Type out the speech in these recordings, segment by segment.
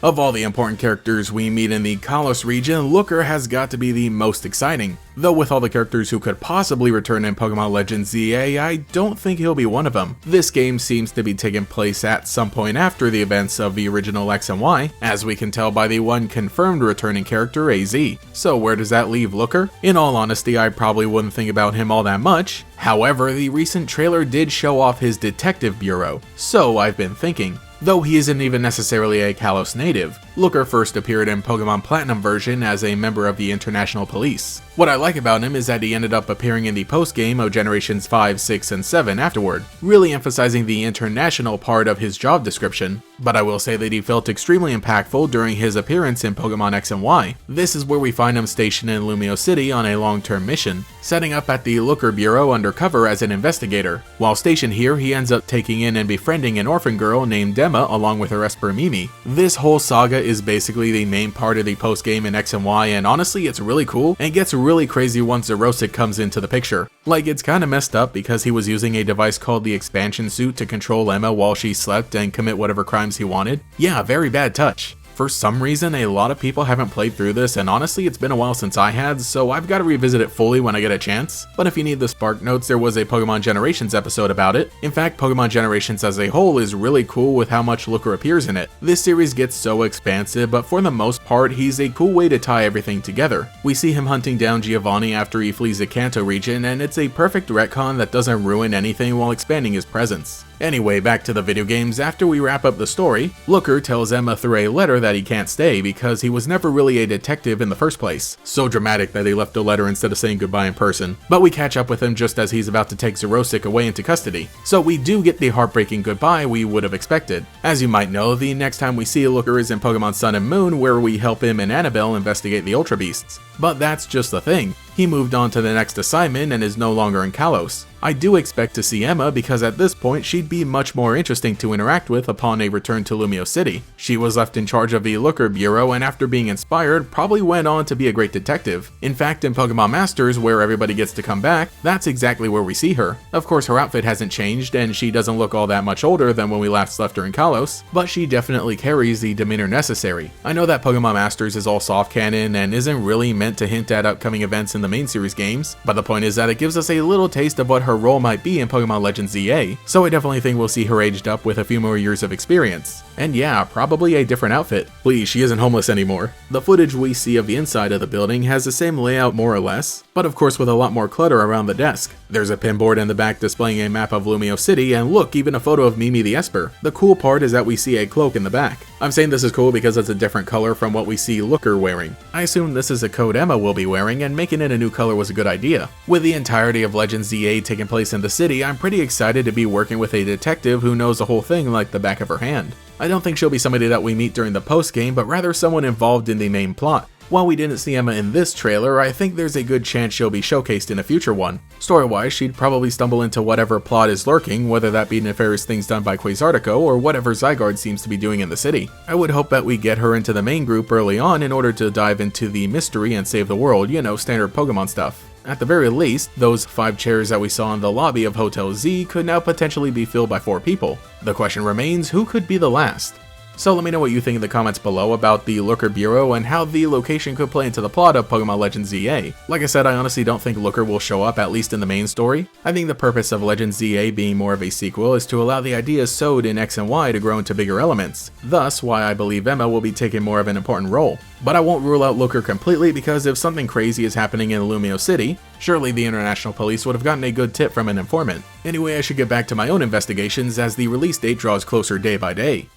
Of all the important characters we meet in the Kalos region, Looker has got to be the most exciting. Though with all the characters who could possibly return in Pokemon Legends ZA, I don't think he'll be one of them. This game seems to be taking place at some point after the events of the original X and Y, as we can tell by the one confirmed returning character, AZ. So where does that leave Looker? In all honesty, I probably wouldn't think about him all that much. However, the recent trailer did show off his detective bureau, so I've been thinking. Though he isn't even necessarily a Kalos native, Looker first appeared in Pokemon Platinum version as a member of the International Police. What I like about him is that he ended up appearing in the post-game of Generations 5, 6, and 7 afterward, really emphasizing the international part of his job description. But I will say that he felt extremely impactful during his appearance in Pokemon X and Y. This is where we find him stationed in Lumio City on a long-term mission, setting up at the Looker Bureau undercover as an investigator. While stationed here, he ends up taking in and befriending an orphan girl named Emma along with her Esper Mimi. This whole saga is basically the main part of the post-game in X and Y, and honestly it's really cool and gets really crazy once Xerosic comes into the picture. Like, it's kinda messed up because he was using a device called the expansion suit to control Emma while she slept and commit whatever crimes he wanted. Yeah, very bad touch. For some reason, a lot of people haven't played through this, and honestly it's been a while since I had, so I've got to revisit it fully when I get a chance. But if you need the spark notes, there was a Pokemon Generations episode about it. In fact, Pokemon Generations as a whole is really cool with how much Looker appears in it. This series gets so expansive, but for the most part, he's a cool way to tie everything together. We see him hunting down Giovanni after he flees the Kanto region, and it's a perfect retcon that doesn't ruin anything while expanding his presence. Anyway, back to the video games. After we wrap up the story, Looker tells Emma through a letter that he can't stay because he was never really a detective in the first place. So dramatic that he left a letter instead of saying goodbye in person. But we catch up with him just as he's about to take Xerosic away into custody. So we do get the heartbreaking goodbye we would have expected. As you might know, the next time we see Looker is in Pokemon Sun and Moon, where we help him and Annabelle investigate the Ultra Beasts. But that's just the thing. He moved on to the next assignment and is no longer in Kalos. I do expect to see Emma because at this point she'd be much more interesting to interact with upon a return to Lumio City. She was left in charge of the Looker Bureau and after being inspired probably went on to be a great detective. In fact, in Pokemon Masters, where everybody gets to come back, that's exactly where we see her. Of course, her outfit hasn't changed and she doesn't look all that much older than when we last left her in Kalos, but she definitely carries the demeanor necessary. I know that Pokemon Masters is all soft canon and isn't really meant to hint at upcoming events in the main series games, but the point is that it gives us a little taste of what her role might be in Pokemon Legends ZA, so I definitely think we'll see her aged up with a few more years of experience. And yeah, probably a different outfit. Please, she isn't homeless anymore. The footage we see of the inside of the building has the same layout more or less, but of course with a lot more clutter around the desk. There's a pinboard in the back displaying a map of Lumio City, and look, even a photo of Mimi the Esper. The cool part is that we see a cloak in the back. I'm saying this is cool because it's a different color from what we see Looker wearing. I assume this is a coat Emma will be wearing, and making it a new color was a good idea. With the entirety of Legends ZA taking place in the city, I'm pretty excited to be working with a detective who knows the whole thing like the back of her hand. I don't think she'll be somebody that we meet during the post-game, but rather someone involved in the main plot. While we didn't see Emma in this trailer, I think there's a good chance she'll be showcased in a future one. Story-wise, she'd probably stumble into whatever plot is lurking, whether that be nefarious things done by Quasartico or whatever Zygarde seems to be doing in the city. I would hope that we get her into the main group early on in order to dive into the mystery and save the world, you know, standard Pokemon stuff. At the very least, those 5 chairs that we saw in the lobby of Hotel Z could now potentially be filled by 4 people. The question remains, who could be the last? So let me know what you think in the comments below about the Looker Bureau and how the location could play into the plot of Pokemon Legends ZA. Like I said, I honestly don't think Looker will show up, at least in the main story. I think the purpose of Legends ZA being more of a sequel is to allow the ideas sowed in X and Y to grow into bigger elements, thus why I believe Emma will be taking more of an important role. But I won't rule out Looker completely because if something crazy is happening in Lumio City, surely the International Police would have gotten a good tip from an informant. Anyway, I should get back to my own investigations as the release date draws closer day by day.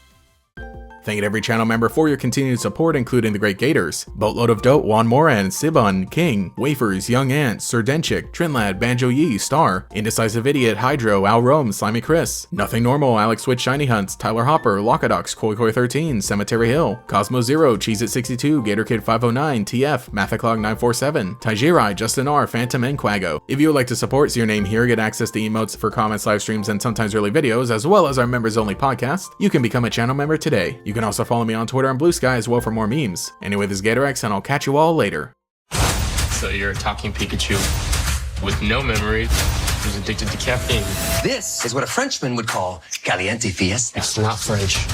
Thank you to every channel member for your continued support, including the Great Gators, Boatload of Dope, Juan Moran, Sibon, King, Wafers, Young Ant, Sir Denchik, Trinlad, Banjo Yi, Star, Indecisive Idiot, Hydro, Al Rome, Slimy Chris, Nothing Normal, Alex Switch Shiny Hunts, Tyler Hopper, Lockadox, Koi 13, Cemetery Hill, Cosmo Zero, Cheez-It 62, Gator Kid 509, TF, Mathaclog 947, Taijirai, Justin R, Phantom, and Quago. If you would like to support, see your name here, get access to emotes for comments, live streams, and sometimes early videos, as well as our members only podcast, you can become a channel member today. You can also follow me on Twitter and Blue Sky as well for more memes. Anyway, this is GatorX, and I'll catch you all later. So you're a talking Pikachu with no memory, who's addicted to caffeine. This is what a Frenchman would call caliente fiesta. It's not French.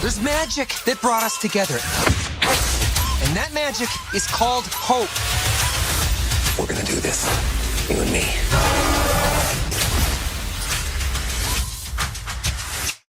There's magic that brought us together. And that magic is called hope. We're gonna do this, you and me.